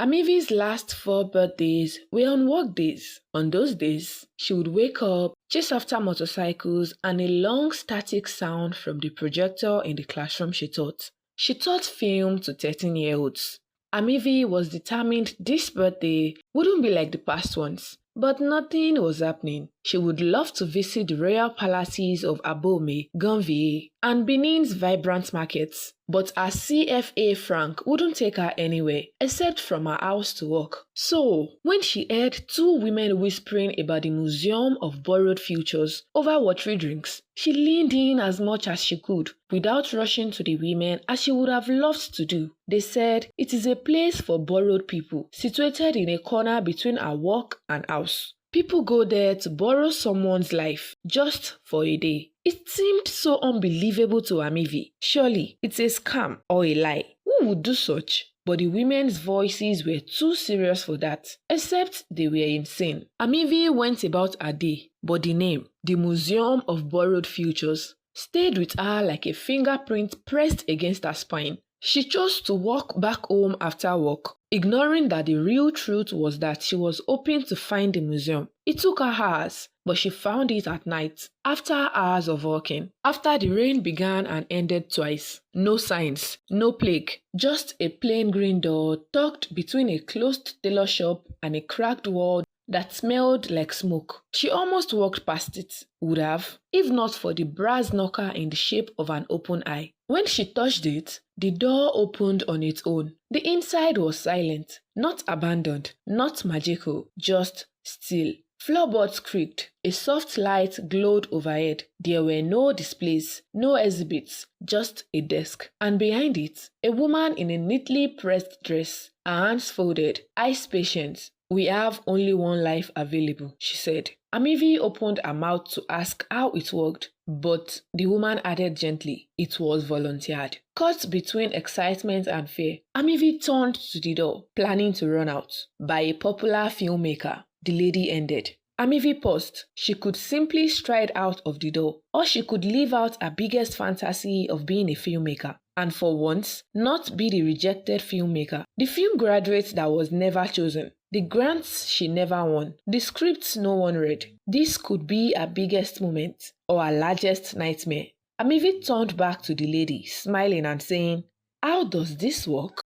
Amivi's last 4 birthdays were on work days. On those days, she would wake up, chase after motorcycles, and a long static sound from the projector in the classroom she taught. She taught film to 13-year-olds. Amivi was determined this birthday wouldn't be like the past ones. But nothing was happening. She would love to visit the royal palaces of Abomey, Gonvier, and Benin's vibrant markets. But her CFA Frank wouldn't take her anywhere except from her house to work. So, when she heard two women whispering about the Museum of Borrowed Futures over watery drinks, she leaned in as much as she could, without rushing to the women as she would have loved to do. They said it is a place for borrowed people, situated in a corner between her work and house. People go there to borrow someone's life, just for a day. It seemed so unbelievable to Amivi. Surely, it's a scam or a lie. Who would do such? But the women's voices were too serious for that, except they were insane. Amivi went about her day, but the name, the Museum of Borrowed Futures, stayed with her like a fingerprint pressed against her spine. She chose to walk back home after work, ignoring that the real truth was that she was hoping to find the museum. It took her hours, but she found it at night, after hours of walking. After the rain began and ended twice. No signs, no plague, just a plain green door tucked between a closed tailor shop and a cracked wall that smelled like smoke. She almost walked past it, would have, if not for the brass knocker in the shape of an open eye. When she touched it, the door opened on its own. The inside was silent, not abandoned, not magical, just still. Floorboards creaked. A soft light glowed overhead. There were no displays, no exhibits, just a desk. And behind it, a woman in a neatly pressed dress, her hands folded, eyes patient. "We have only one life available," she said. Amivi opened her mouth to ask how it worked, but the woman added gently, "It was volunteered." Caught between excitement and fear, Amivi turned to the door, planning to run out. "By a popular filmmaker," the lady ended. Amivi paused. She could simply stride out of the door, or she could live out her biggest fantasy of being a filmmaker. And for once, not be the rejected filmmaker, the film graduate that was never chosen, the grants she never won, the scripts no one read. This could be her biggest moment, or her largest nightmare. Amivi turned back to the lady, smiling and saying, "How does this work?"